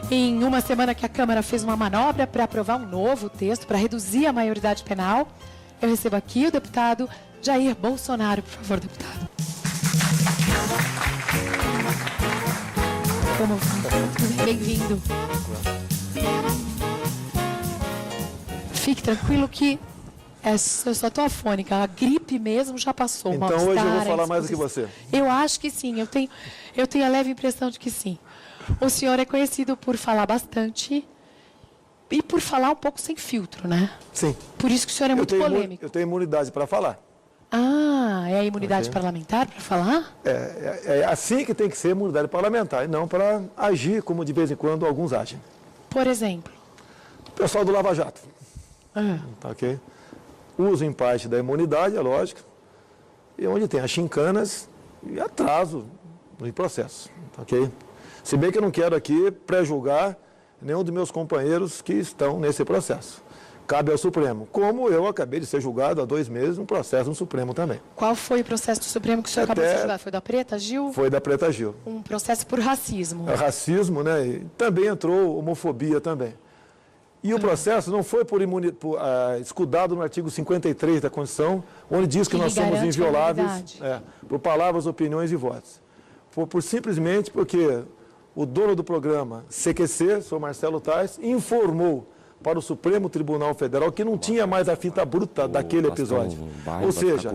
Em uma semana que a Câmara fez uma manobra para aprovar um novo texto para reduzir a maioridade penal, eu recebo aqui o deputado Jair Bolsonaro. Por favor, deputado. Bem-vindo. Fique tranquilo que eu só estou afônica. A gripe mesmo já passou. Então hoje eu vou falar mais do que você. Eu acho que sim. Eu tenho a leve impressão de que sim. O senhor é conhecido por falar bastante e por falar um pouco sem filtro, né? Sim. Por isso que o senhor é muito polêmico. Eu tenho imunidade para falar. Ah, é a imunidade parlamentar para falar? É assim que tem que ser a imunidade parlamentar, e não para agir como de vez em quando alguns agem. Por exemplo? O pessoal do Lava Jato. Tá, ok? Uso em parte da imunidade, é lógico, e onde tem as chincanas e atraso no processo. Tá, ok? Se bem que eu não quero aqui pré-julgar nenhum dos meus companheiros que estão nesse processo. Cabe ao Supremo. Como eu acabei de ser julgado há 2 meses num processo no Supremo também. Qual foi o processo do Supremo que o senhor acabou de ser julgado? Foi da Preta Gil? Foi da Preta Gil. Um processo por racismo. Racismo, né? E também entrou homofobia também. E o processo não foi escudado no artigo 53 da Constituição, onde diz que nós somos invioláveis por palavras, opiniões e votos. Foi simplesmente porque o dono do programa CQC, senhor Marcelo Tais, informou para o Supremo Tribunal Federal que não tinha mais a fita bruta daquele episódio. Ou seja,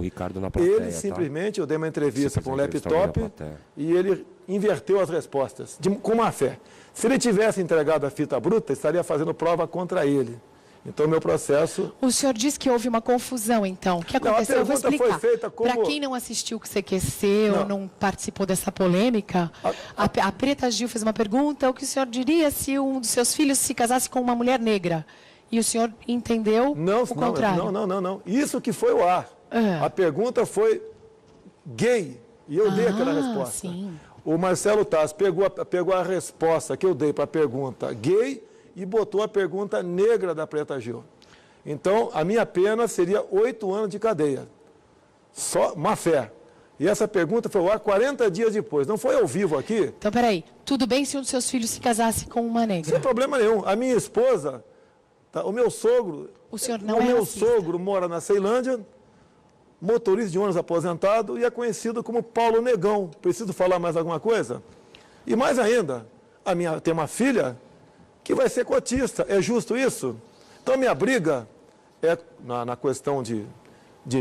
ele simplesmente, eu dei uma entrevista com o laptop e ele inverteu as respostas, com má fé. Se ele tivesse entregado a fita bruta, estaria fazendo prova contra ele. Então, meu processo... O senhor disse que houve uma confusão, então. O que aconteceu? Eu vou explicar. Para quem não assistiu o CQC ou não participou dessa polêmica, a Preta Gil fez uma pergunta: o que o senhor diria se um dos seus filhos se casasse com uma mulher negra? E o senhor entendeu o contrário? Não. Isso que foi o ar. A pergunta foi gay. E eu dei aquela resposta. Sim. O Marcelo Taz pegou a resposta que eu dei para a pergunta gay e botou a pergunta negra da Preta Gil. Então, a minha pena seria 8 anos de cadeia. Só má fé. E essa pergunta foi ao ar 40 dias depois. Não foi ao vivo aqui. Então, peraí. Tudo bem se um dos seus filhos se casasse com uma negra? Sem problema nenhum. A minha esposa, o meu sogro... O senhor não é racista. Meu sogro mora na Ceilândia, motorista de ônibus aposentado, e é conhecido como Paulo Negão. Preciso falar mais alguma coisa? E mais ainda, tem uma filha que vai ser cotista. É justo isso? Então, minha briga é na questão de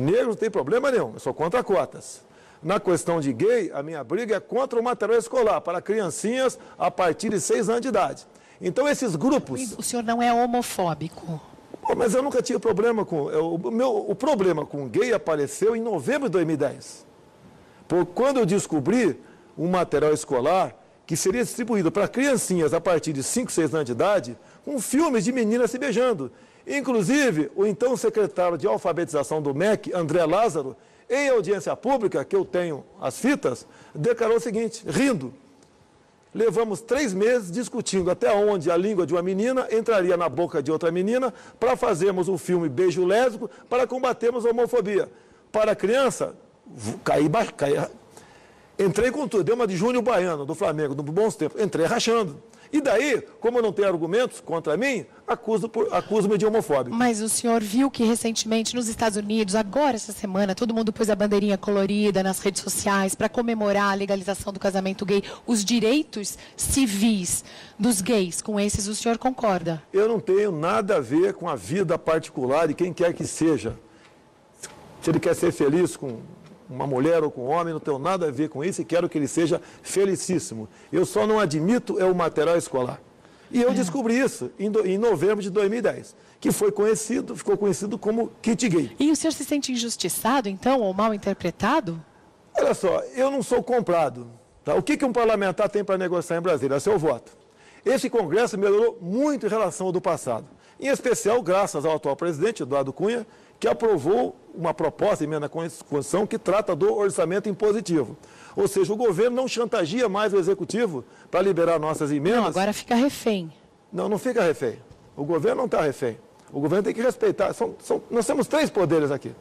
negro, não tem problema nenhum, eu sou contra cotas. Na questão de gay, a minha briga é contra o material escolar para criancinhas a partir de 6 anos de idade. Então, esses grupos... O senhor não é homofóbico? Mas eu nunca tive problema com... O problema com gay apareceu em novembro de 2010. Quando eu descobri um material escolar que seria distribuído para criancinhas a partir de 5, 6 anos de idade, com filmes de meninas se beijando. Inclusive, o então secretário de alfabetização do MEC, André Lázaro, em audiência pública, que eu tenho as fitas, declarou o seguinte, rindo: levamos 3 meses discutindo até onde a língua de uma menina entraria na boca de outra menina para fazermos um filme beijo lésbico para combatermos a homofobia. Para a criança, entrei com tudo, deu uma de Júnior Baiano, do Flamengo, do Bons Tempos, entrei rachando. E daí, como eu não tenho argumentos contra mim, acuso-me de homofóbico. Mas o senhor viu que recentemente nos Estados Unidos, agora essa semana, todo mundo pôs a bandeirinha colorida nas redes sociais para comemorar a legalização do casamento gay, os direitos civis dos gays, com esses o senhor concorda? Eu não tenho nada a ver com a vida particular de quem quer que seja. Se ele quer ser feliz com uma mulher ou com um homem, não tenho nada a ver com isso e quero que ele seja felicíssimo. Eu só não admito o material escolar. E eu descobri isso em novembro de 2010, que ficou conhecido como kit gay. E o senhor se sente injustiçado, então, ou mal interpretado? Olha só, eu não sou comprado. Tá? O que um parlamentar tem para negociar em Brasília? É seu voto. Esse Congresso melhorou muito em relação ao do passado. Em especial, graças ao atual presidente, Eduardo Cunha, que aprovou uma proposta, emenda à Constituição, que trata do orçamento impositivo. Ou seja, o governo não chantageia mais o executivo para liberar nossas emendas. Não, agora fica refém. Não fica refém. O governo não está refém. O governo tem que respeitar. Nós temos 3 poderes aqui.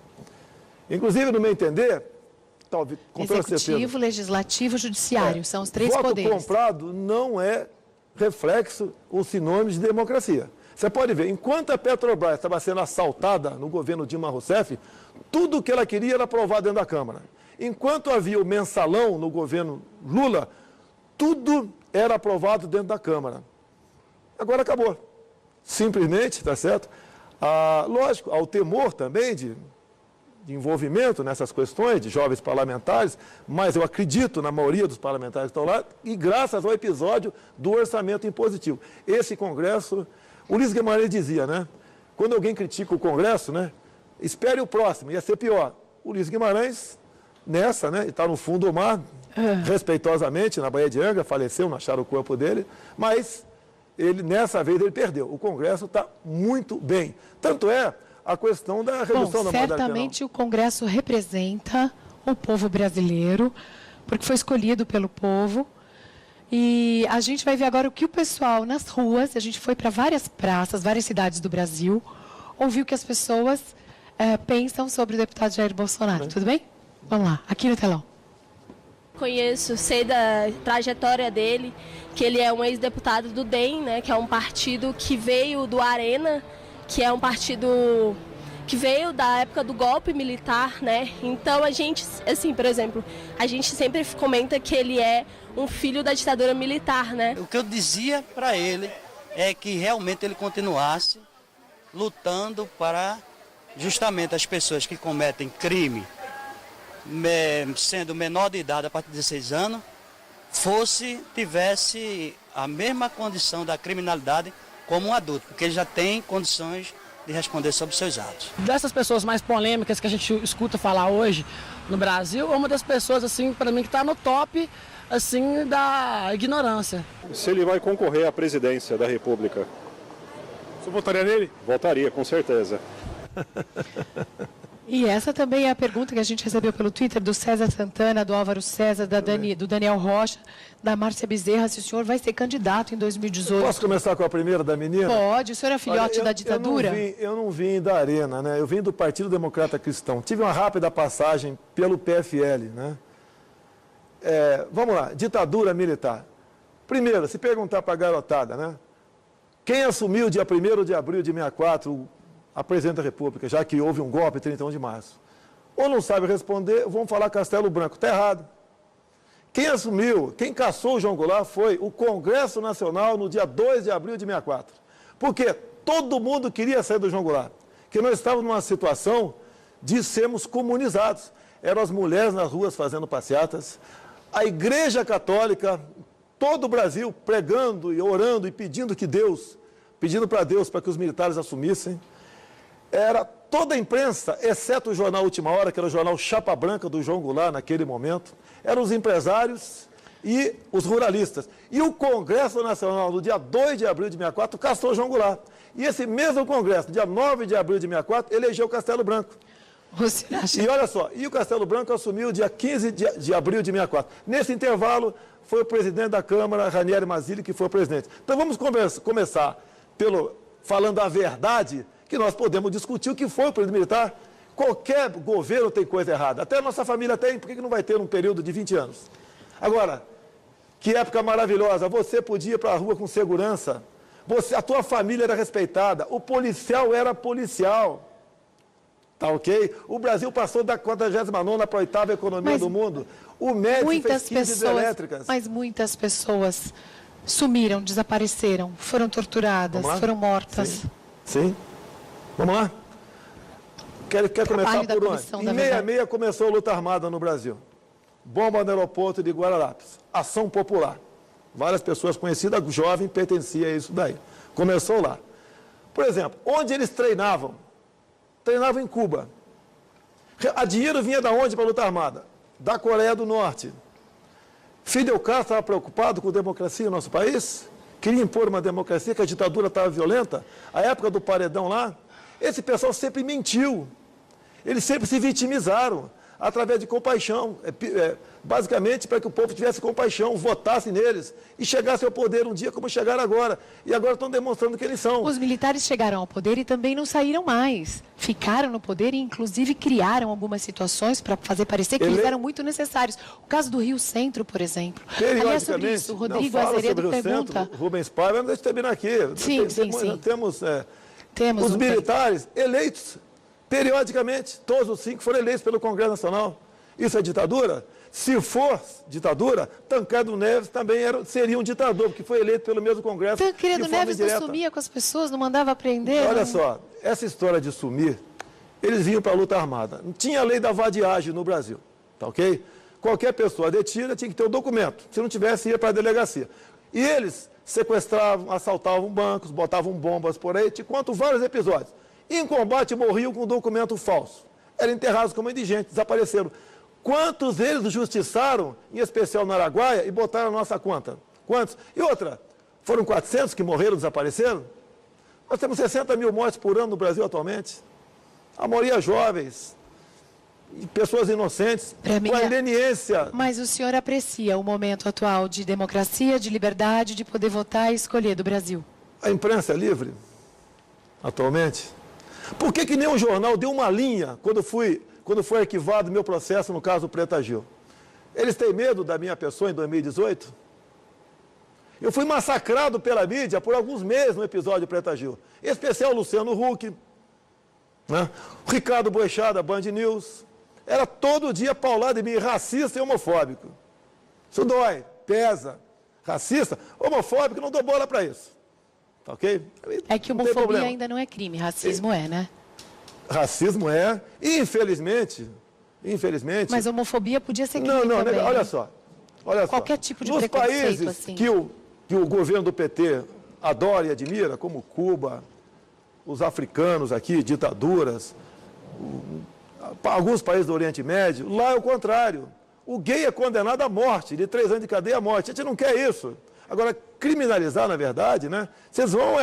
Inclusive, no meu entender, talvez, com toda certeza, Executivo, Legislativo e Judiciário, são os 3 poderes. Voto comprado não é reflexo, um sinônimo de democracia. Você pode ver, enquanto a Petrobras estava sendo assaltada no governo Dilma Rousseff, tudo o que ela queria era aprovado dentro da Câmara. Enquanto havia o mensalão no governo Lula, tudo era aprovado dentro da Câmara. Agora acabou. Simplesmente, tá certo? Lógico, há o temor também de envolvimento nessas questões de jovens parlamentares, mas eu acredito na maioria dos parlamentares que estão lá, e graças ao episódio do orçamento impositivo. Esse Congresso, o Ulisses Guimarães dizia, né? Quando alguém critica o Congresso, né? Espere o próximo, ia ser pior. O Ulisses Guimarães, nessa, né? Está no fundo do mar, respeitosamente, na Baía de Angra, faleceu, não acharam o corpo dele, mas nessa vez ele perdeu. O Congresso está muito bem. Tanto é a questão da redução da mortalidade. Certamente o Congresso representa o povo brasileiro, porque foi escolhido pelo povo. E a gente vai ver agora o que o pessoal nas ruas, a gente foi para várias praças, várias cidades do Brasil, ouviu o que as pessoas pensam sobre o deputado Jair Bolsonaro. Tudo bem? Vamos lá, aqui no telão. Conheço, sei da trajetória dele, que ele é um ex-deputado do DEM, né, que é um partido que veio do Arena, que é um partido que veio da época do golpe militar, né? Então a gente, assim, por exemplo, a gente sempre comenta que ele é um filho da ditadura militar, né? O que eu dizia para ele é que realmente ele continuasse lutando para justamente as pessoas que cometem crime, sendo menor de idade a partir de 16 anos, tivesse a mesma condição da criminalidade como um adulto, porque ele já tem condições de responder sobre seus atos. Dessas pessoas mais polêmicas que a gente escuta falar hoje no Brasil, é uma das pessoas, assim, para mim, que está no top, assim, da ignorância. Se ele vai concorrer à presidência da República. Você votaria nele? Votaria, com certeza. E essa também é a pergunta que a gente recebeu pelo Twitter do César Santana, do Álvaro César, do Daniel Rocha, da Márcia Bezerra, se o senhor vai ser candidato em 2018. Posso começar com a primeira da menina? Pode. O senhor é filhote da ditadura? Eu não vim da Arena, né? Eu vim do Partido Democrata Cristão. Tive uma rápida passagem pelo PFL, né? Vamos lá, ditadura militar. Primeiro, se perguntar para a garotada, né? Quem assumiu dia 1º de abril de 64 a presidente da República, já que houve um golpe 31 de março? Ou não sabe responder, vamos falar Castelo Branco. Está errado. Quem caçou o João Goulart foi o Congresso Nacional no dia 2 de abril de 64. Porque todo mundo queria sair do João Goulart. Que nós estávamos numa situação de sermos comunizados. Eram as mulheres nas ruas fazendo passeatas, a Igreja Católica, todo o Brasil pregando e orando e pedindo para Deus para que os militares assumissem. Era toda a imprensa, exceto o jornal Última Hora, que era o jornal Chapa Branca do João Goulart naquele momento, eram os empresários e os ruralistas. E o Congresso Nacional, no dia 2 de abril de 64, caçou o João Goulart. E esse mesmo Congresso, dia 9 de abril de 64, elegeu o Castelo Branco. E olha só, e o Castelo Branco assumiu dia 15 de abril de 64. Nesse intervalo, foi o presidente da Câmara, Ranieri Mazzilli, que foi o presidente. Então vamos começar falando a verdade, que nós podemos discutir o que foi o período militar. Qualquer governo tem coisa errada. Até a nossa família tem, por que não vai ter num período de 20 anos? Agora, que época maravilhosa, você podia ir para a rua com segurança, a tua família era respeitada, o policial era policial. Tá ok? O Brasil passou da 49ª para a 8ª economia do mundo. O médico fez 15 hidrelétricas. Mas muitas pessoas sumiram, desapareceram, foram torturadas, foram mortas. Sim. Vamos lá? Quer começar por onde? Em 66 começou a luta armada no Brasil. Bomba no aeroporto de Guararapes. Ação popular. Várias pessoas conhecidas, jovem, pertencia a isso daí. Começou lá. Por exemplo, onde eles treinavam? Treinavam em Cuba. A dinheiro vinha da onde para a luta armada? Da Coreia do Norte. Fidel Castro estava preocupado com a democracia no nosso país? Queria impor uma democracia, que a ditadura estava violenta? A época do paredão lá? Esse pessoal sempre mentiu. Eles sempre se vitimizaram através de compaixão. basicamente para que o povo tivesse compaixão, votasse neles e chegasse ao poder um dia como chegaram agora. E agora estão demonstrando que eles são. Os militares chegaram ao poder e também não saíram mais. Ficaram no poder e, inclusive, criaram algumas situações para fazer parecer que eles eram muito necessários. O caso do Rio Centro, por exemplo. Aliás, sobre isso, o Rodrigo Azeredo pergunta... Centro, Rubens Paiva, deixa eu terminar aqui. Sim. Temos os militares eleitos periodicamente. Todos os 5 foram eleitos pelo Congresso Nacional. Isso é ditadura? Se for ditadura, Tancredo Neves também seria um ditador, porque foi eleito pelo mesmo Congresso. Tancredo Neves não sumia com as pessoas, não mandava prender? Olha só, essa história de sumir, eles iam para a luta armada. Não tinha lei da vadiagem no Brasil, tá ok? Qualquer pessoa detida tinha que ter um documento. Se não tivesse, ia para a delegacia. E eles sequestravam, assaltavam bancos, botavam bombas por aí, te conto vários episódios. Em combate morriam com documento falso. Eram enterrados como indigentes, desapareceram. Quantos deles justiçaram, em especial no Araguaia, e botaram na nossa conta? Quantos? E outra, foram 400 que morreram, desapareceram? Nós temos 60 mil mortes por ano no Brasil atualmente. A maioria jovens, e pessoas inocentes, com a leniência. Mas o senhor aprecia o momento atual de democracia, de liberdade, de poder votar e escolher do Brasil? A imprensa é livre, atualmente? Por que nenhum jornal deu uma linha quando foi arquivado meu processo no caso do Preta Gil? Eles têm medo da minha pessoa em 2018? Eu fui massacrado pela mídia por alguns meses no episódio Preta Gil. Em especial o Luciano Huck, né? O Ricardo Boechat da Band News. Era todo dia paulado em mim, racista e homofóbico. Isso dói, pesa. Racista, homofóbico, não dou bola para isso. Tá ok? É que homofobia ainda não é crime, racismo é, né? Racismo é, e infelizmente... Mas homofobia podia ser crime também. Olha só. Qualquer tipo de nos preconceito, países assim. que o governo do PT adora e admira, como Cuba, os africanos aqui, ditaduras, alguns países do Oriente Médio, lá é o contrário. O gay é condenado à morte, de 3 anos de cadeia à morte. A gente não quer isso. Agora, criminalizar, na verdade, né? Vocês vão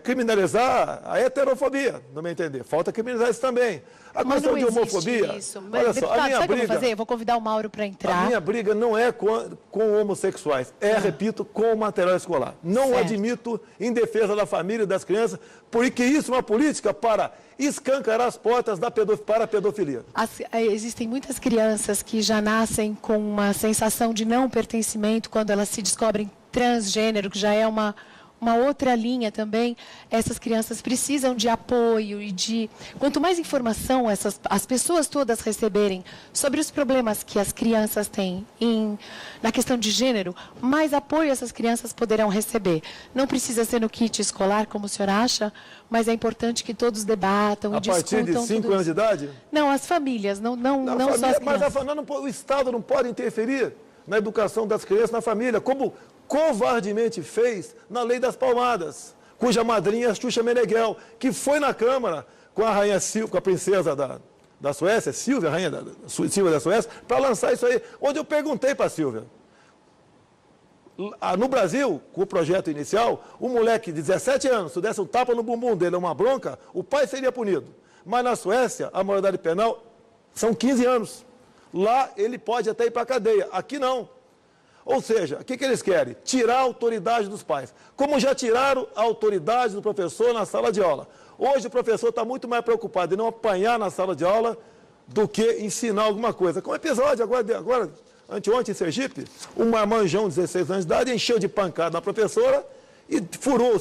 criminalizar a heterofobia, não me entender. Falta criminalizar isso também. A questão de homofobia... Isso. Olha só, a minha briga... Sabe o que eu vou fazer? Eu vou convidar o Mauro para entrar. A minha briga não é com homossexuais, repito, com o material escolar. Não admito em defesa da família e das crianças, porque isso é uma política para escancarar as portas para a pedofilia. Existem muitas crianças que já nascem com uma sensação de não pertencimento quando elas se descobrem transgênero, que já é uma outra linha também. Essas crianças precisam de apoio e de... Quanto mais informação as pessoas todas receberem sobre os problemas que as crianças têm na questão de gênero, mais apoio essas crianças poderão receber. Não precisa ser no kit escolar, como o senhor acha, mas é importante que todos debatam e discutam. A partir de 5 anos de idade? Não, as famílias, não só as crianças. Mas o Estado não pode interferir na educação das crianças, na família, como covardemente fez na Lei das Palmadas, cuja madrinha é a Xuxa Meneghel, que foi na Câmara com a rainha Silvia, com a princesa da Suécia, Silvia, a rainha Silvia da Suécia, para lançar isso aí, onde eu perguntei para a Silvia. No Brasil, com o projeto inicial, um moleque de 17 anos, se desse um tapa no bumbum dele, uma bronca, o pai seria punido. Mas na Suécia, a maioridade penal são 15 anos. Lá ele pode até ir para a cadeia, aqui não. Ou seja, o que eles querem? Tirar a autoridade dos pais. Como já tiraram a autoridade do professor na sala de aula. Hoje o professor está muito mais preocupado em não apanhar na sala de aula do que ensinar alguma coisa. Como episódio agora anteontem em Sergipe, um marmanjão de 16 anos de idade encheu de pancada na professora e furou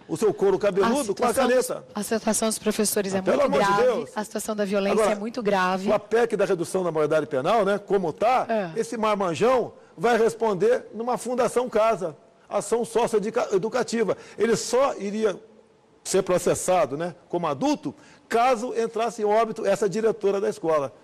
o seu couro cabeludo com a caneta. A situação dos professores é muito grave, a situação da violência é muito grave. Com a PEC da redução da maioridade penal, né, como está, esse marmanjão vai responder numa Fundação Casa, ação socioeducativa. Ele só iria ser processado, né, como adulto, caso entrasse em óbito essa diretora da escola.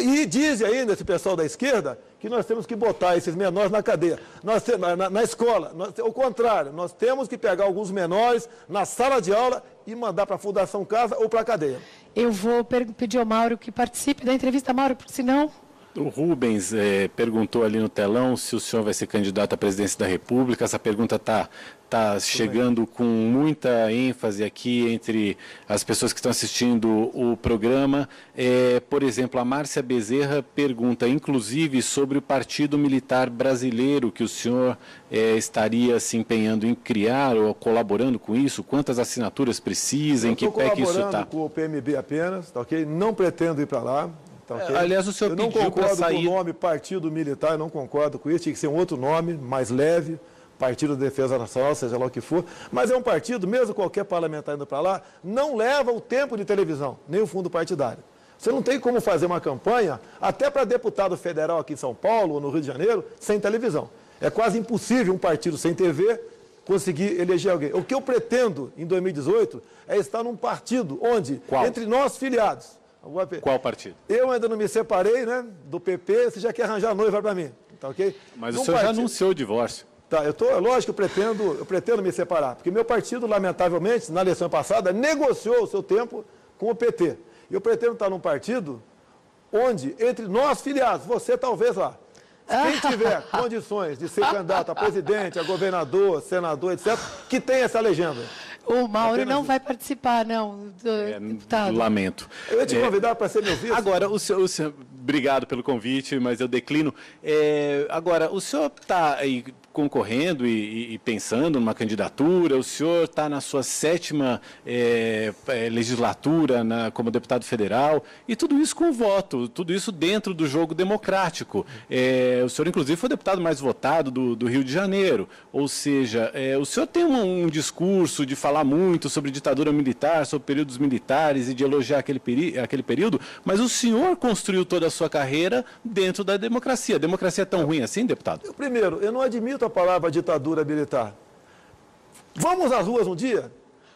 E diz ainda esse pessoal da esquerda que nós temos que botar esses menores na cadeia, na escola. Ao contrário, nós temos que pegar alguns menores na sala de aula e mandar para a Fundação Casa ou para a cadeia. Eu vou pedir ao Mauro que participe da entrevista. Mauro, porque senão O Rubens perguntou ali no telão se o senhor vai ser candidato à presidência da República. Essa pergunta está chegando com muita ênfase aqui entre as pessoas que estão assistindo o programa. Por exemplo, a Márcia Bezerra pergunta, inclusive, sobre o Partido Militar Brasileiro, que o senhor estaria se empenhando em criar ou colaborando com isso. Quantas assinaturas precisa, em que pé que isso está? Eu estou colaborando com o PMB apenas, tá ok? Não pretendo ir para lá. Tá, okay? Aliás, o senhor eu não concordo com o nome Partido Militar, eu não concordo com isso, tinha que ser um outro nome, mais leve, Partido da Defesa Nacional, seja lá o que for, mas é um partido, mesmo qualquer parlamentar indo para lá, não leva o tempo de televisão, nem o fundo partidário. Você não tem como fazer uma campanha, até para deputado federal aqui em São Paulo ou no Rio de Janeiro, sem televisão. É quase impossível um partido sem TV conseguir eleger alguém. O que eu pretendo em 2018 é estar num partido onde, entre nós filiados, qual partido? Eu ainda não me separei, né, do PP, você já quer arranjar noiva para mim, tá ok? Mas o senhor já anunciou o divórcio. Tá, lógico que eu pretendo me separar, porque meu partido, lamentavelmente, na eleição passada, negociou o seu tempo com o PT. Eu pretendo estar num partido onde, entre nós filiados, você talvez lá, quem tiver condições de ser candidato a presidente, a governador, senador, etc., que tenha essa legenda. O Mauro não vai participar, não, deputado. Lamento. Eu ia te convidar para ser meu vice. Agora, o senhor, obrigado pelo convite, mas eu declino. Agora, o senhor está aí concorrendo e pensando numa candidatura, o senhor está na sua 7ª legislatura como deputado federal, e tudo isso com voto, tudo isso dentro do jogo democrático. O senhor, inclusive, foi o deputado mais votado do Rio de Janeiro, ou seja, o senhor tem um discurso de falar muito sobre ditadura militar, sobre períodos militares e de elogiar aquele período, mas o senhor construiu toda a sua carreira dentro da democracia. A democracia é tão ruim assim, deputado? Primeiro, eu não admito a palavra ditadura militar. Vamos às ruas um dia?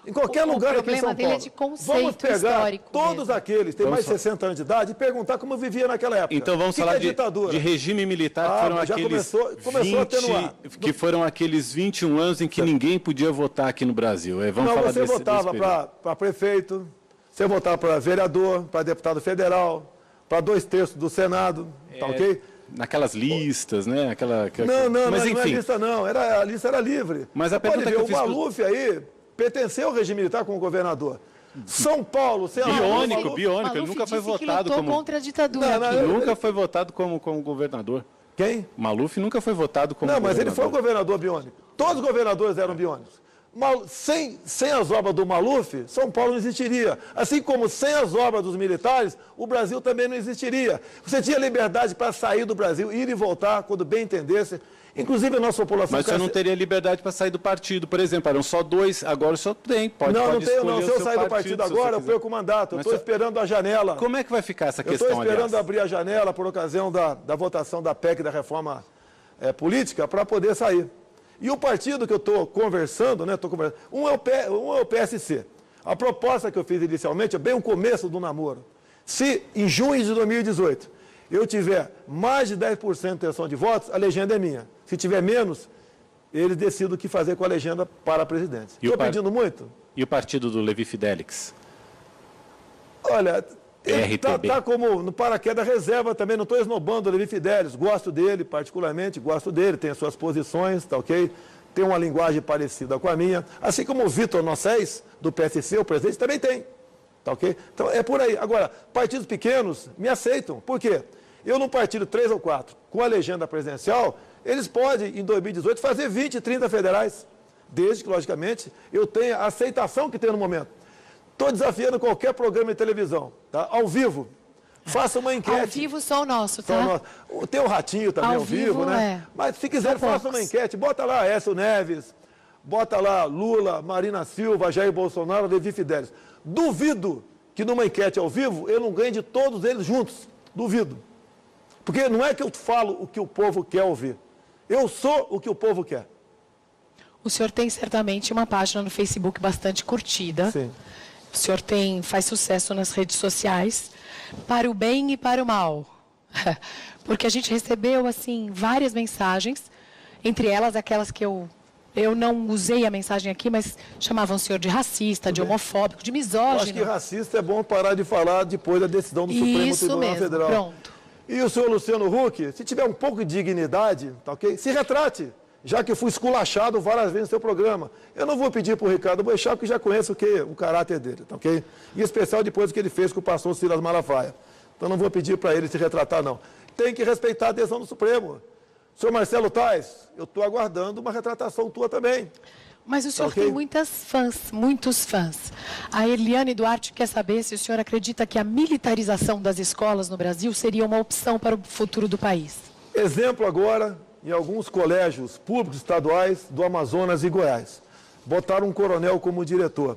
Em qualquer lugar aqui em São Paulo. É de conceito vamos pegar todos mesmo. Aqueles que têm mais de 60 anos de idade e perguntar como eu vivia naquela época. Então vamos falar de regime militar, que foram aqueles começou a atenuar. Que foram aqueles 21 anos em que ninguém podia votar aqui no Brasil. Vamos falar você votava para prefeito, você votava para vereador, para deputado federal, para 2/3 do Senado, tá ok? Naquelas listas, né? Não, mas, enfim. não é lista não, a lista era livre. Mas a pergunta que eu fiz... O Maluf aí pertenceu ao regime militar como governador. São Paulo, Biônico, ele nunca foi votado como... contra a ditadura nunca foi votado como governador. Quem? Maluf nunca foi votado como governador. Não, mas ele foi o governador biônico. Todos os governadores eram biônicos. Sem as obras do Maluf, São Paulo não existiria. Assim como sem as obras dos militares, o Brasil também não existiria. Você tinha liberdade para sair do Brasil, ir e voltar, quando bem entendesse. Inclusive a nossa população... Mas você não teria liberdade para sair do partido, por exemplo. Eram só 2, agora o senhor tem. Pode tenho não. Se eu sair do partido agora, eu perco o mandato. Eu estou esperando a janela. Como é que vai ficar essa questão, Eu estou esperando abrir a janela por ocasião da votação da PEC, da reforma política, para poder sair. E o partido que eu estou conversando, né? Um é o PSC. A proposta que eu fiz inicialmente é bem o começo do namoro. Se em junho de 2018 eu tiver mais de 10% de intenção de votos, a legenda é minha. Se tiver menos, eles decidem o que fazer com a legenda para a presidência. Estou pedindo muito? E o partido do Levi Fidelix? Olha, ele está como no paraquedas reserva também, não estou esnobando o Levi Fidelix, gosto dele particularmente, tem as suas posições, tá ok? Tem uma linguagem parecida com a minha, assim como o Vitor Nossés, do PSC, o presidente, também tem, tá ok? Então é por aí. Agora, partidos pequenos me aceitam, por quê? Eu num partido 3 ou 4, com a legenda presidencial, eles podem, em 2018, fazer 20, 30 federais, desde que, logicamente, eu tenha a aceitação que tem no momento. Estou desafiando qualquer programa de televisão, tá? Ao vivo. Faça uma enquete. Ao vivo só o nosso, tá? Tem o Ratinho também ao vivo, né? Mas se quiser, faça uma enquete. Bota lá Aécio Neves, bota lá Lula, Marina Silva, Jair Bolsonaro, Levi Fidelix. Duvido que numa enquete ao vivo eu não ganhe de todos eles juntos. Duvido. Porque não é que eu falo o que o povo quer ouvir. Eu sou o que o povo quer. O senhor tem certamente uma página no Facebook bastante curtida. Sim. O senhor faz sucesso nas redes sociais, para o bem e para o mal. Porque a gente recebeu, assim, várias mensagens, entre elas aquelas que eu não usei a mensagem aqui, mas chamavam o senhor de racista, de homofóbico, de misógino. Eu acho que racista é bom parar de falar depois da decisão do Supremo Tribunal Federal. Pronto. E o senhor Luciano Huck, se tiver um pouco de dignidade, tá ok? Se retrate, já que eu fui esculachado várias vezes no seu programa. Eu não vou pedir para o Ricardo Boechat, porque já conheço o caráter dele, tá ok? Em especial depois do que ele fez com o pastor Silas Malafaia. Então não vou pedir para ele se retratar, não. Tem que respeitar a decisão do Supremo. Senhor Marcelo Tais, eu estou aguardando uma retratação tua também. Mas o senhor tem muitos fãs. A Eliane Duarte quer saber se o senhor acredita que a militarização das escolas no Brasil seria uma opção para o futuro do país. Exemplo agora, em alguns colégios públicos estaduais do Amazonas e Goiás. Botaram um coronel como diretor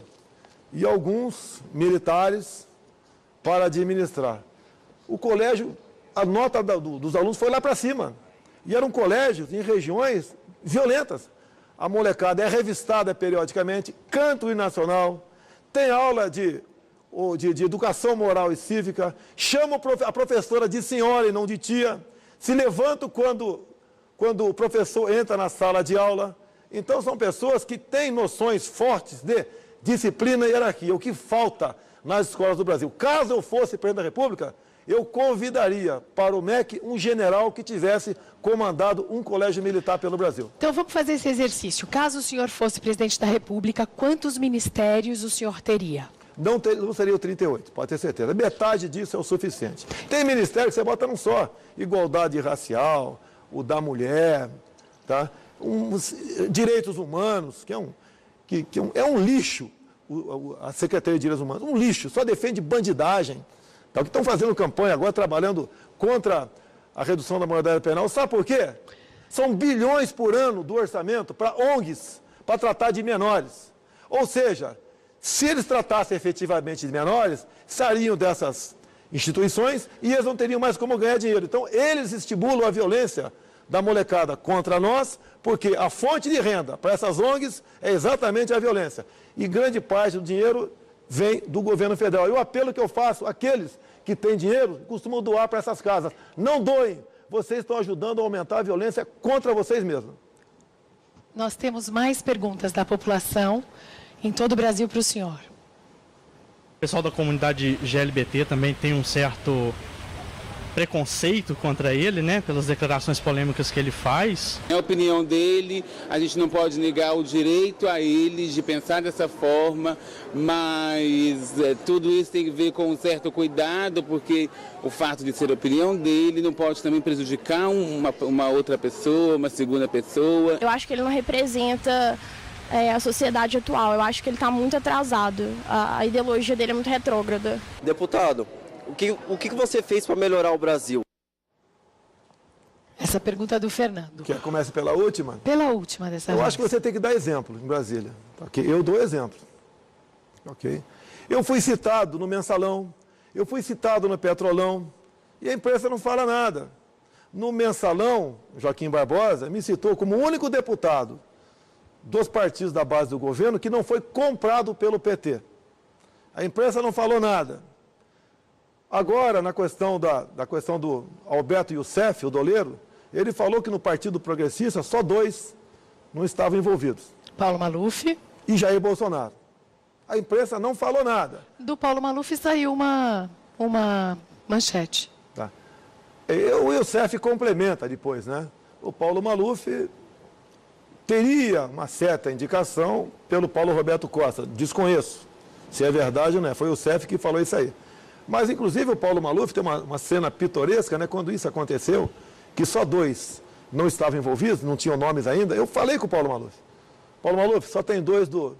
e alguns militares para administrar. O colégio, a nota dos alunos foi lá para cima. E eram colégios em regiões violentas. A molecada é revistada periodicamente, canta o hino nacional, tem aula de educação moral e cívica, chama a professora de senhora e não de tia, se levanta quando o professor entra na sala de aula. Então são pessoas que têm noções fortes de disciplina e hierarquia, o que falta nas escolas do Brasil. Caso eu fosse presidente da República, eu convidaria para o MEC um general que tivesse comandado um colégio militar pelo Brasil. Então vamos fazer esse exercício. Caso o senhor fosse presidente da República, quantos ministérios o senhor teria? Não seria o 38, pode ter certeza. Metade disso é o suficiente. Tem ministério que você bota num só. Igualdade racial, o da mulher, tá? Direitos humanos, que é um lixo, a Secretaria de Direitos Humanos, um lixo, só defende bandidagem. Tá? Que estão fazendo campanha agora, trabalhando contra a redução da moralidade penal. Sabe por quê? São bilhões por ano do orçamento para ONGs, para tratar de menores. Ou seja, se eles tratassem efetivamente de menores, sairiam dessas instituições e eles não teriam mais como ganhar dinheiro. Então, eles estimulam a violência da molecada contra nós, porque a fonte de renda para essas ONGs é exatamente a violência. E grande parte do dinheiro vem do governo federal. E o apelo que eu faço àqueles que têm dinheiro costumam doar para essas casas. Não doem, vocês estão ajudando a aumentar a violência contra vocês mesmos. Nós temos mais perguntas da população em todo o Brasil para o senhor. O pessoal da comunidade GLBT também tem um certo preconceito contra ele, né, pelas declarações polêmicas que ele faz. É a opinião dele, a gente não pode negar o direito a ele de pensar dessa forma, mas tudo isso tem que ver com um certo cuidado, porque o fato de ser a opinião dele não pode também prejudicar uma outra pessoa, uma segunda pessoa. Eu acho que ele não representa a sociedade atual, eu acho que ele está muito atrasado, a ideologia dele é muito retrógrada. Deputado, o que você fez para melhorar o Brasil? Essa pergunta é do Fernando. Quer começa pela última? Pela última dessa vez. Eu acho que você tem que dar exemplo em Brasília. Okay? Eu dou exemplo. Okay? Eu fui citado no Mensalão, eu fui citado no Petrolão, e a imprensa não fala nada. No Mensalão, Joaquim Barbosa me citou como o único deputado dos partidos da base do governo que não foi comprado pelo PT. A imprensa não falou nada. Agora, na questão do Alberto Youssef, o doleiro, ele falou que no Partido Progressista só 2 não estavam envolvidos. Paulo Maluf. E Jair Bolsonaro. A imprensa não falou nada. Do Paulo Maluf saiu uma manchete. Tá. O Youssef complementa depois, né? O Paulo Maluf teria uma certa indicação pelo Paulo Roberto Costa. Desconheço se é verdade ou não. Foi o Youssef que falou isso aí. Mas, inclusive, o Paulo Maluf tem uma cena pitoresca, né? Quando isso aconteceu, que só 2 não estavam envolvidos, não tinham nomes ainda. Eu falei com o Paulo Maluf. Paulo Maluf, só tem 2 do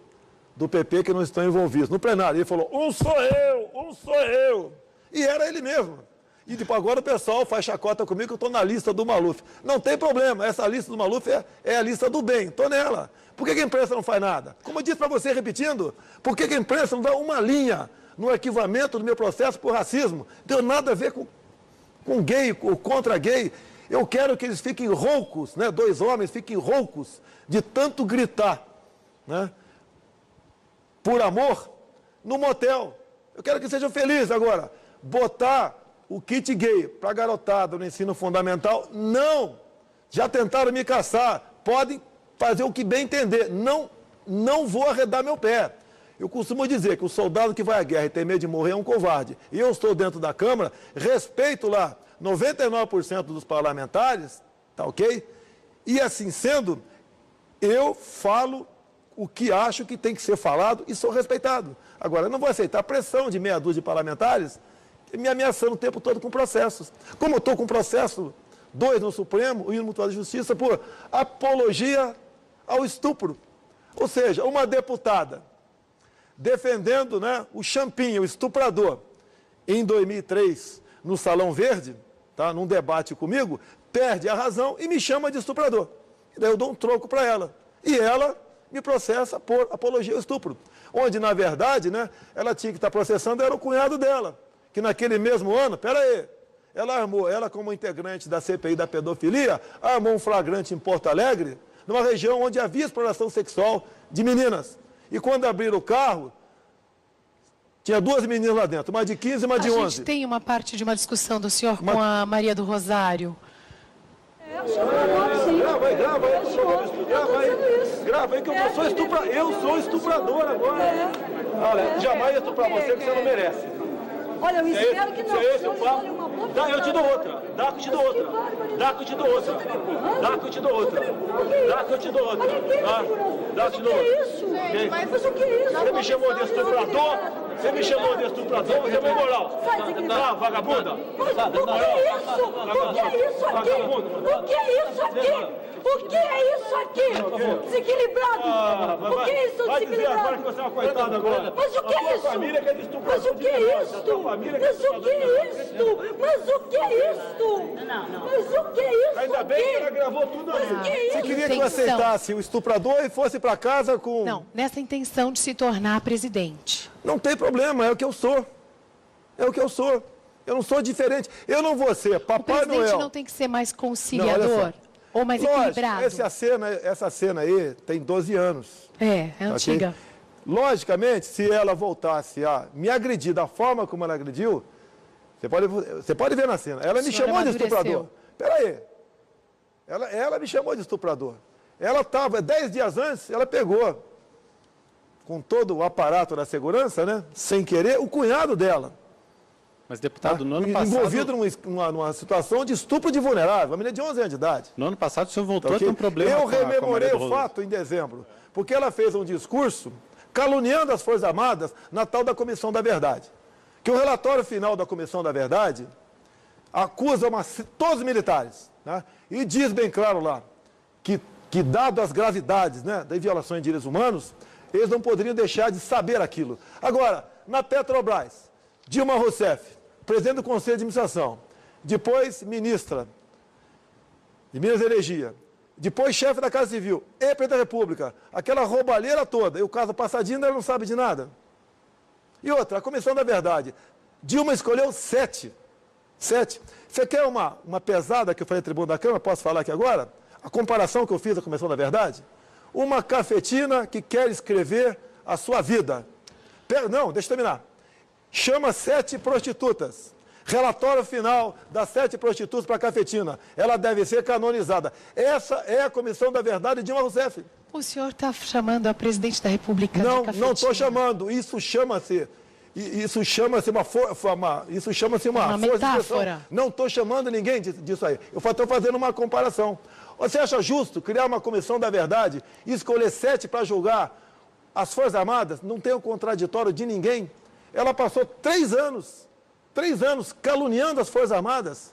PP que não estão envolvidos. No plenário, ele falou, um sou eu. E era ele mesmo. E tipo, agora o pessoal faz chacota comigo que eu estou na lista do Maluf. Não tem problema, essa lista do Maluf é a lista do bem, estou nela. Por que a imprensa não faz nada? Como eu disse para você, repetindo, por que a imprensa não dá uma linha no arquivamento do meu processo por racismo? Deu nada a ver com gay ou contra gay. Eu quero que eles fiquem roucos, né? 2 homens fiquem roucos de tanto gritar, né? Por amor, no motel. Eu quero que sejam felizes agora. Botar o kit gay para garotada no ensino fundamental, não. Já tentaram me caçar. Podem fazer o que bem entender. Não vou arredar meu pé. Eu costumo dizer que o soldado que vai à guerra e tem medo de morrer é um covarde. E eu estou dentro da Câmara, respeito lá 99% dos parlamentares, tá ok? E assim sendo, eu falo o que acho que tem que ser falado e sou respeitado. Agora, eu não vou aceitar a pressão de meia dúzia de parlamentares me ameaçando o tempo todo com processos. Como eu estou com processo 2 no Supremo, o Tribunal de Justiça, por apologia ao estupro. Ou seja, uma deputada defendendo, né, o Champinha, o estuprador, em 2003, no Salão Verde, tá, num debate comigo, perde a razão e me chama de estuprador. E daí eu dou um troco para ela. E ela me processa por apologia ao estupro. Onde, na verdade, né, ela tinha que estar processando, era o cunhado dela, que naquele mesmo ano, ela como integrante da CPI da pedofilia, armou um flagrante em Porto Alegre, numa região onde havia exploração sexual de meninas. E quando abriram o carro, tinha 2 meninas lá dentro, uma de 15 e uma de 11. A gente tem uma parte de uma discussão do senhor com a Maria do Rosário. Grava aí que eu sou estuprador agora. Olha, jamais estuprar você que você não merece. Olha, eu espero que não. Dá, eu te dou outra. Dá que eu te dou outra. Dá que eu te dou outra. Dá que eu te dou outra. Dá que eu te dou outra. Dá que eu te dou outra. Mas o que é isso? Você me chamou de estuprador? Você me chamou de estuprador? Você é moral. Tá, vagabunda? O que é isso aqui? O que é isso aqui? O que é isso aqui? Desequilibrado! O que é isso, vai dizer agora desequilibrado? que você é uma coitada agora. Mas o que é isso? Família que é de estuprador. Mas o que é isso? Mas o que é isso? Mas o que é isso? Mas o que é isso? Ainda bem que ela gravou tudo ali. Mas o que é isso? Você queria que eu aceitasse o estuprador e fosse para casa com... Não, nessa intenção de se tornar presidente. Não tem problema, é o que eu sou. É o que eu sou. Eu não sou diferente. Eu não vou ser Papai Noel. O presidente não tem que ser mais conciliador? Ou mais equilibrado? Essa cena aí tem 12 anos. É antiga. Okay? Logicamente, se ela voltasse a me agredir da forma como ela agrediu, você pode ver na cena. Ela me chamou de estuprador. Peraí. Ela me chamou de estuprador. Ela estava, 10 dias antes, ela pegou, com todo o aparato da segurança, né, sem querer, o cunhado dela. Mas, deputado, no ano passado... Envolvido numa situação de estupro de vulnerável, uma menina de 11 anos de idade. No ano passado, o senhor voltou a ter um problema Eu rememorei o fato em dezembro, porque ela fez um discurso caluniando as Forças Armadas na tal da Comissão da Verdade. Que o relatório final da Comissão da Verdade acusa todos os militares, né, e diz bem claro lá que dado as gravidades, né, das violações de direitos humanos, eles não poderiam deixar de saber aquilo. Agora, na Petrobras, Dilma Rousseff, presidente do Conselho de Administração, depois ministra de Minas e Energia, depois chefe da Casa Civil e presidente da República, aquela roubalheira toda, e o caso Passadinha ela não sabe de nada. E outra, a Comissão da Verdade, Dilma escolheu 7. Você quer uma pesada que eu falei na tribuna da Câmara, posso falar aqui agora? A comparação que eu fiz da Comissão da Verdade? Uma cafetina que quer escrever a sua vida. Não, deixa eu terminar. Chama 7 prostitutas. Relatório final das 7 prostitutas para a cafetina. Ela deve ser canonizada. Essa é a Comissão da Verdade de Dilma Rousseff. O senhor está chamando a presidente da República de cafetina? Não estou chamando. Isso chama-se uma metáfora. Não estou chamando ninguém disso aí. Eu estou fazendo uma comparação. Você acha justo criar uma Comissão da Verdade e escolher 7 para julgar as Forças Armadas? Não tem o contraditório de ninguém. Ela passou 3 anos caluniando as Forças Armadas.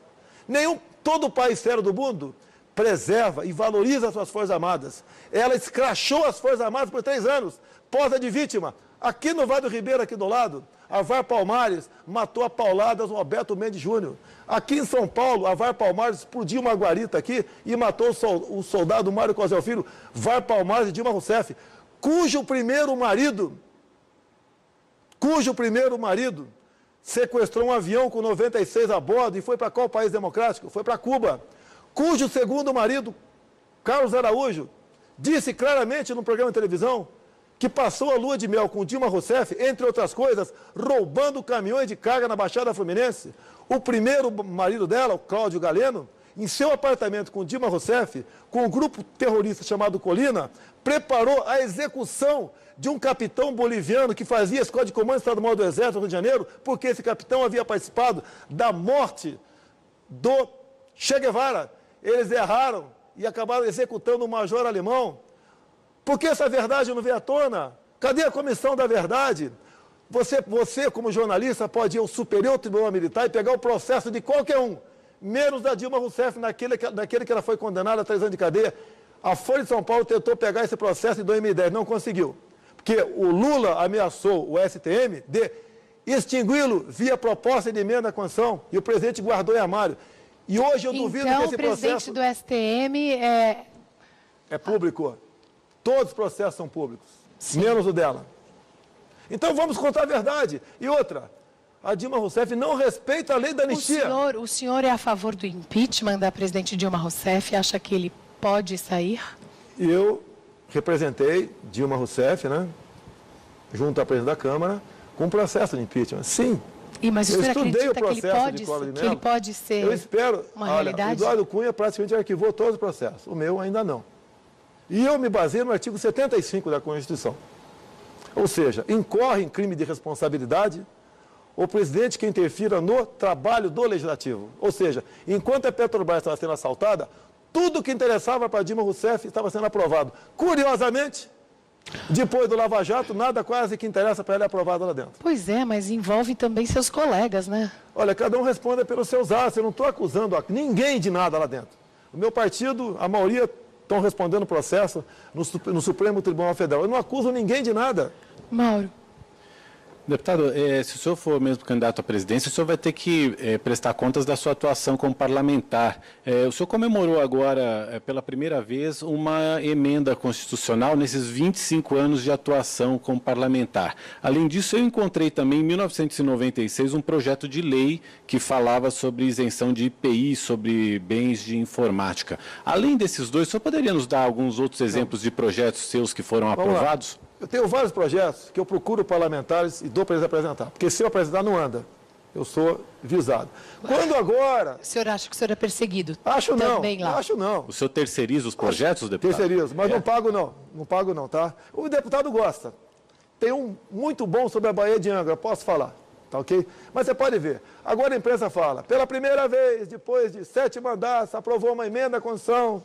Todo país sério do mundo preserva e valoriza as suas Forças Armadas. Ela escrachou as Forças Armadas por 3 anos, posa de vítima. Aqui no Vale do Ribeiro, aqui do lado, a VAR Palmares matou a pauladas o Roberto Mendes Júnior. Aqui em São Paulo, a VAR Palmares explodiu uma guarita aqui e matou o soldado Mário Cosel Filho, VAR Palmares e Dilma Rousseff, cujo primeiro marido sequestrou um avião com 96 a bordo e foi para qual país democrático? Foi para Cuba. Cujo segundo marido, Carlos Araújo, disse claramente num programa de televisão que passou a lua de mel com Dilma Rousseff, entre outras coisas, roubando caminhões de carga na Baixada Fluminense. O primeiro marido dela, o Cláudio Galeno, em seu apartamento com Dilma Rousseff, com um grupo terrorista chamado Colina, preparou a execução de um capitão boliviano que fazia escola de comando estadual do Exército do Rio de Janeiro, porque esse capitão havia participado da morte do Che Guevara. Eles erraram e acabaram executando o major alemão. Por que essa verdade não veio à tona? Cadê a comissão da verdade? Você, como jornalista, pode ir ao Superior Tribunal Militar e pegar o processo de qualquer um, menos da Dilma Rousseff, naquele que ela foi condenada a 3 anos de cadeia. A Folha de São Paulo tentou pegar esse processo em 2010, não conseguiu. Porque o Lula ameaçou o STM de extingui-lo via proposta de emenda à Constituição e o presidente guardou em armário. E hoje eu duvido que esse processo... Então, o presidente do STM é... É público. Todos os processos são públicos, menos o dela. Então vamos contar a verdade. E outra, a Dilma Rousseff não respeita a lei da anistia. O senhor é a favor do impeachment da presidente Dilma Rousseff? Acha que ele pode sair? Eu representei Dilma Rousseff, né, junto à presidente da Câmara, com um processo de impeachment. Sim. Mas o senhor acredita que ele pode ser eu espero, uma realidade? Eduardo Cunha praticamente arquivou todos os processos. O meu ainda não. E eu me baseio no artigo 75 da Constituição. Ou seja, incorre em crime de responsabilidade o presidente que interfira no trabalho do Legislativo. Ou seja, enquanto a Petrobras estava sendo assaltada, tudo que interessava para Dilma Rousseff estava sendo aprovado. Curiosamente, depois do Lava Jato, nada quase que interessa para ela é aprovado lá dentro. Pois é, mas envolve também seus colegas, né? Olha, cada um responde pelos seus atos. Eu não estou acusando ninguém de nada lá dentro. O meu partido, a maioria... estão respondendo processo no Supremo Tribunal Federal. Eu não acuso ninguém de nada. Mauro. Deputado, se o senhor for mesmo candidato à presidência, o senhor vai ter que prestar contas da sua atuação como parlamentar. O senhor comemorou agora, pela primeira vez, uma emenda constitucional nesses 25 anos de atuação como parlamentar. Além disso, eu encontrei também, em 1996, um projeto de lei que falava sobre isenção de IPI, sobre bens de informática. Além desses dois, o senhor poderia nos dar alguns outros exemplos de projetos seus que foram aprovados? Eu tenho vários projetos que eu procuro parlamentares e dou para eles apresentar. Porque se eu apresentar, não anda. Eu sou visado. Quando agora... O senhor acha que o senhor é perseguido? Acho não. Acho não. O senhor terceiriza os projetos, deputado? Terceirizo, mas não pago não. Não pago não, tá? O deputado gosta. Tem um muito bom sobre a Baía de Angra, posso falar. Tá ok? Mas você pode ver. Agora a imprensa fala, pela primeira vez, depois de 7 mandatos, aprovou uma emenda à Constituição,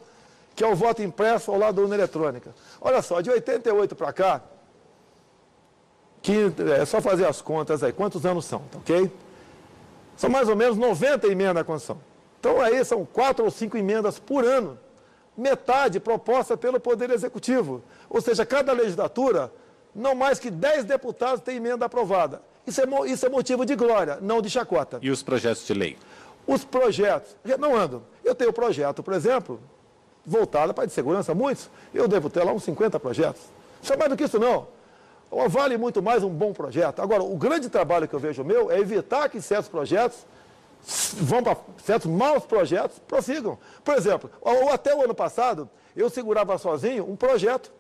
que é o voto impresso ao lado da urna eletrônica. Olha só, de 88 para cá, que é só fazer as contas aí, quantos anos são, tá ok? São mais ou menos 90 emendas à Constituição. Então aí são 4 ou 5 emendas por ano, metade proposta pelo Poder Executivo. Ou seja, cada legislatura, não mais que 10 deputados têm emenda aprovada. Isso é motivo de glória, não de chacota. E os projetos de lei? Os projetos não andam. Eu tenho projeto, por exemplo, voltado para a de segurança, muitos. Eu devo ter lá uns 50 projetos. Isso é mais do que isso não. Vale muito mais um bom projeto. Agora, o grande trabalho que eu vejo meu é evitar que certos projetos vão para certos maus projetos prossigam. Por exemplo, até o ano passado, eu segurava sozinho um projeto,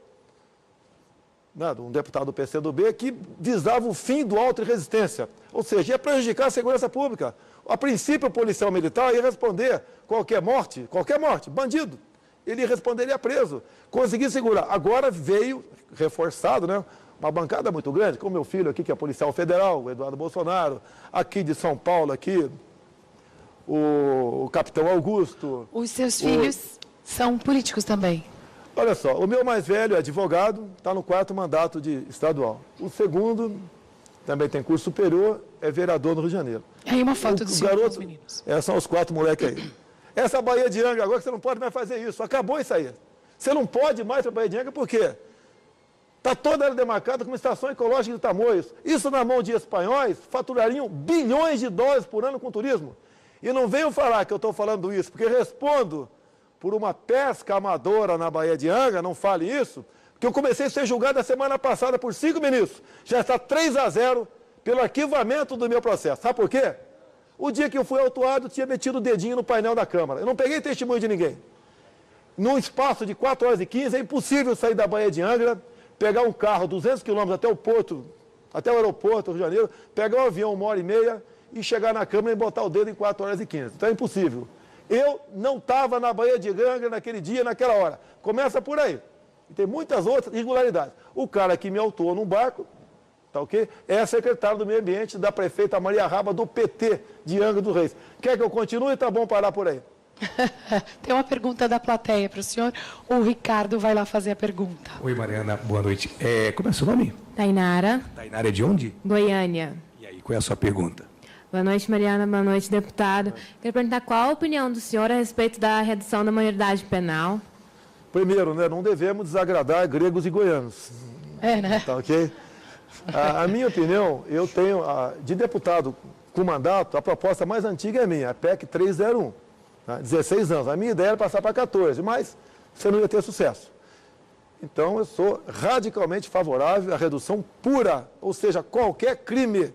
né, de um deputado do PCdoB que visava o fim do auto de resistência. Ou seja, ia prejudicar a segurança pública. A princípio, o policial militar ia responder qualquer morte, bandido. Ele responderia preso. Consegui segurar. Agora veio reforçado, né? Uma bancada muito grande, como meu filho aqui, que é policial federal, o Eduardo Bolsonaro, aqui de São Paulo, aqui, o capitão Augusto. Os seus filhos são políticos também? Olha só, o meu mais velho é advogado, está no 4º mandato de estadual. O segundo, também tem curso superior, é vereador no Rio de Janeiro. Aí uma foto dos garoto, meninos. São os 4 moleques aí. Essa Baía de Angra, agora que você não pode mais fazer isso. Acabou isso aí. Você não pode mais para a Baía de Angra, por quê? Está toda ela demarcada como estação ecológica de Tamoios. Isso na mão de espanhóis faturariam bilhões de dólares por ano com turismo. E não venham falar que eu estou falando isso, porque respondo por uma pesca amadora na Baía de Angra, não fale isso, porque eu comecei a ser julgado a semana passada por 5 ministros. Já está 3-0 pelo arquivamento do meu processo. Sabe por quê? O dia que eu fui autuado, tinha metido o dedinho no painel da Câmara. Eu não peguei testemunho de ninguém. Num espaço de 4 horas e 15, é impossível sair da Baía de Angra, pegar um carro 200 quilômetros até o porto, até o aeroporto do Rio de Janeiro, pegar um avião 1h30 e chegar na Câmara e botar o dedo em 4 horas e 15. Então é impossível. Eu não estava na Baía de Angra naquele dia, naquela hora. Começa por aí. E tem muitas outras irregularidades. O cara que me autuou num barco, tá ok? É a secretária do Meio Ambiente da prefeita Maria Raba, do PT de Angra dos Reis. Quer que eu continue? Tá bom parar por aí. Tem uma pergunta da plateia para o senhor. O Ricardo vai lá fazer a pergunta. Oi, Mariana, boa noite. Como é o seu nome? Tainara. Tainara é de onde? Goiânia. E aí, qual é a sua pergunta? Boa noite, Mariana. Boa noite, deputado. Queria perguntar qual a opinião do senhor a respeito da redução da maioridade penal. Primeiro, né, não devemos desagradar gregos e goianos. Né? Tá ok? A minha opinião, eu tenho, de deputado com mandato, a proposta mais antiga é minha, a PEC 301. 16 anos. A minha ideia era passar para 14, mas você não ia ter sucesso. Então, eu sou radicalmente favorável à redução pura, ou seja, qualquer crime.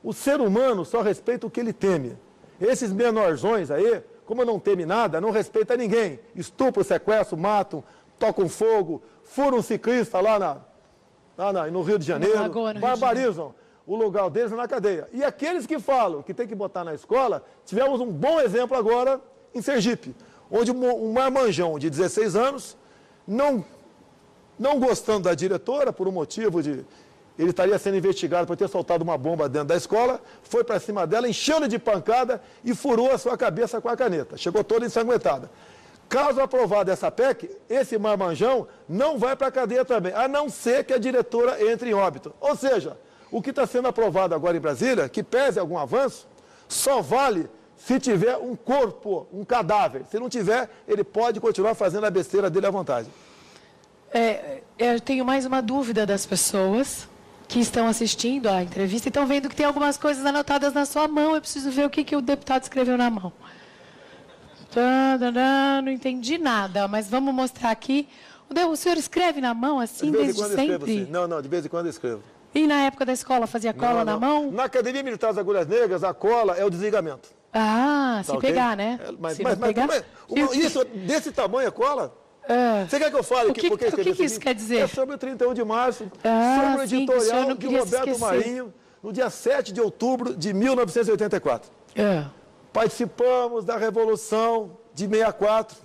O ser humano só respeita o que ele teme. Esses menorzões aí, como não teme nada, não respeita ninguém. Estupro, sequestro, matam, tocam fogo, furam um ciclista lá no Rio de Janeiro, barbarizam. O lugar deles é na cadeia. E aqueles que falam que tem que botar na escola, tivemos um bom exemplo agora em Sergipe, onde um marmanjão de 16 anos, não gostando da diretora, por um motivo de... Ele estaria sendo investigado por ter soltado uma bomba dentro da escola, foi para cima dela, enchendo de pancada e furou a sua cabeça com a caneta. Chegou toda ensanguentada. Caso aprovada essa PEC, esse marmanjão não vai para a cadeia também, a não ser que a diretora entre em óbito. Ou seja... O que está sendo aprovado agora em Brasília, que pese algum avanço, só vale se tiver um corpo, um cadáver. Se não tiver, ele pode continuar fazendo a besteira dele à vontade. Eu tenho mais uma dúvida das pessoas que estão assistindo à entrevista e estão vendo que tem algumas coisas anotadas na sua mão. Eu preciso ver o que o deputado escreveu na mão. Não entendi nada, mas vamos mostrar aqui. O senhor escreve na mão assim desde sempre? Assim. Não, de vez em quando eu escrevo. E na época da escola, fazia cola na mão? Na Academia Militar das Agulhas Negras, a cola é o desligamento. Se pegar, né? Mas isso, desse tamanho é cola? Você quer que eu fale? O que isso quer dizer? É sobre o 31 de março, sobre o editorial de Roberto Marinho, no dia 7 de outubro de 1984. Participamos da Revolução de 64,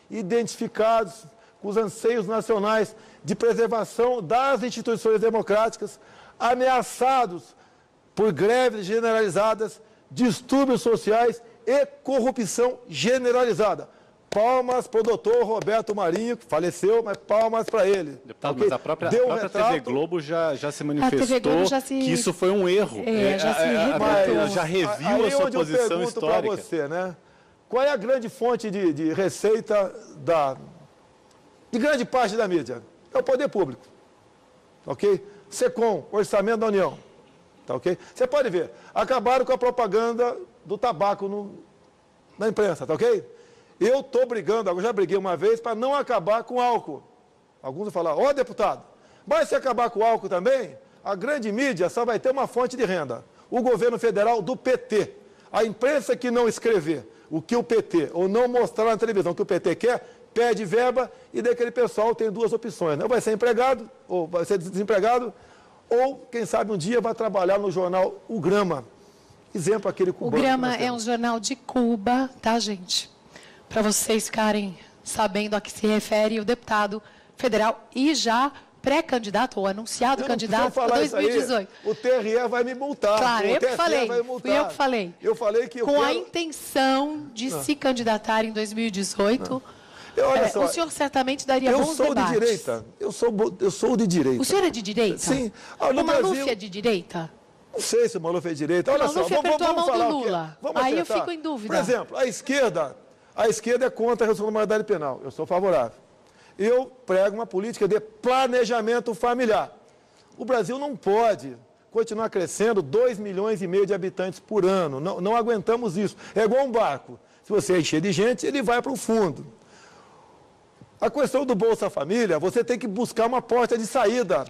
identificados com os anseios nacionais de preservação das instituições democráticas, ameaçados por greves generalizadas, distúrbios sociais e corrupção generalizada. Palmas para o doutor Roberto Marinho, que faleceu, mas palmas para ele. Deputado, mas a própria TV Globo já se manifestou que isso foi um erro. Já reviu a sua posição histórica. Para você, né? Qual é a grande fonte de receita de grande parte da mídia? É o poder público, ok? SECOM, Orçamento da União, tá ok? Você pode ver, acabaram com a propaganda do tabaco na imprensa, tá ok? Eu estou brigando, eu já briguei uma vez para não acabar com álcool. Alguns vão falar, deputado, mas se acabar com álcool também, a grande mídia só vai ter uma fonte de renda. O governo federal do PT. A imprensa que não escrever o que o PT, ou não mostrar na televisão o que o PT quer, pede verba e daquele pessoal tem duas opções, né? Ou vai ser empregado, ou vai ser desempregado, ou, quem sabe, um dia vai trabalhar no jornal O Grama. Exemplo, aquele cubano. O Grama é um jornal de Cuba, tá, gente? Para vocês ficarem sabendo a que se refere o deputado federal e já pré-candidato, ou anunciado candidato para 2018. O TRE vai me multar. Claro, eu que falei. Fui eu que falei. Eu falei que com a intenção de se candidatar em 2018... Olha só, o senhor certamente daria bons debates. Eu sou de direita. Eu sou de direita. O senhor é de direita? Sim. O Maluf é de direita? Não sei se o Maluf é de direita. Olha só, vamos falar do Lula. Aí eu fico em dúvida. Por exemplo, a esquerda é contra a redução da maioridade penal. Eu sou favorável. Eu prego uma política de planejamento familiar. O Brasil não pode continuar crescendo 2,5 milhões de habitantes por ano. Não aguentamos isso. É igual um barco. Se você encher de gente, ele vai para o fundo. A questão do Bolsa Família, você tem que buscar uma porta de saída.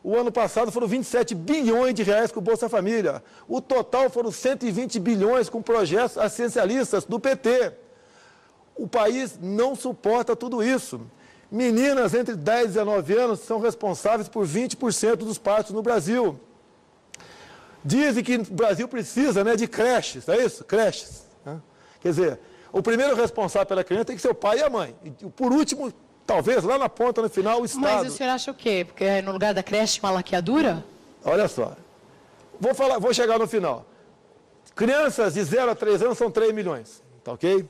O ano passado foram 27 bilhões de reais com o Bolsa Família. O total foram 120 bilhões com projetos assistencialistas do PT. O país não suporta tudo isso. Meninas entre 10 e 19 anos são responsáveis por 20% dos partos no Brasil. Dizem que o Brasil precisa, né, de creches, é isso? Creches. Né? Quer dizer, o primeiro responsável pela criança tem que ser o pai e a mãe. E, por último, talvez lá na ponta, no final, o Estado. Mas o senhor acha o quê? Porque no lugar da creche, uma laqueadura? Olha só. Vou chegar no final. Crianças de 0 a 3 anos são 3 milhões, tá ok?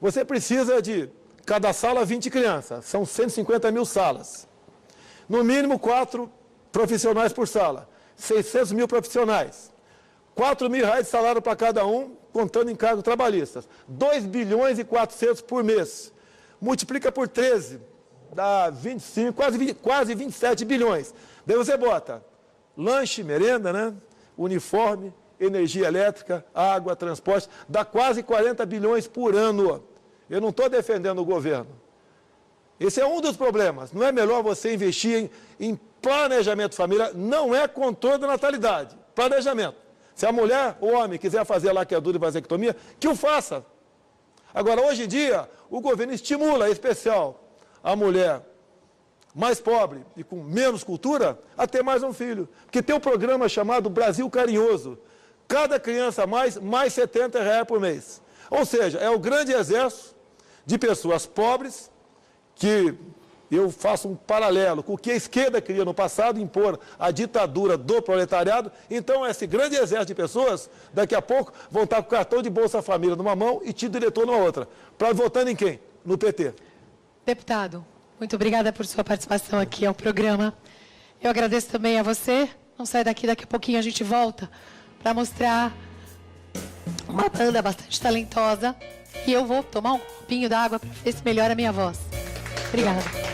Você precisa de, cada sala, 20 crianças. São 150 mil salas. No mínimo, 4 profissionais por sala. 600 mil profissionais. 4 mil reais de salário para cada um, contando encargos trabalhistas. 2 bilhões e 400 por mês. Multiplica por 13, dá 25, quase 27 bilhões. Daí você bota lanche, merenda, né? Uniforme, energia elétrica, água, transporte, dá quase 40 bilhões por ano. Eu não estou defendendo o governo. Esse é um dos problemas. Não é melhor você investir em planejamento familiar? Não é controle da natalidade. Planejamento. Se a mulher ou o homem quiser fazer a laqueadura e vasectomia, que o faça. Agora, hoje em dia, o governo estimula, em especial, a mulher mais pobre e com menos cultura, a ter mais um filho. Porque tem um programa chamado Brasil Carinhoso. Cada criança mais R$70 por mês. Ou seja, é o grande exército de pessoas pobres, que eu faço um paralelo com o que a esquerda queria no passado, impor a ditadura do proletariado. Então, esse grande exército de pessoas, daqui a pouco, vão estar com o cartão de Bolsa Família numa mão e título de eleitor numa outra. Para votando em quem? No PT. Deputado, muito obrigada por sua participação aqui ao programa. Eu agradeço também a você. Não sai daqui a pouquinho a gente volta para mostrar uma banda bastante talentosa. E eu vou tomar um copinho d'água para ver se melhora a minha voz. Obrigada.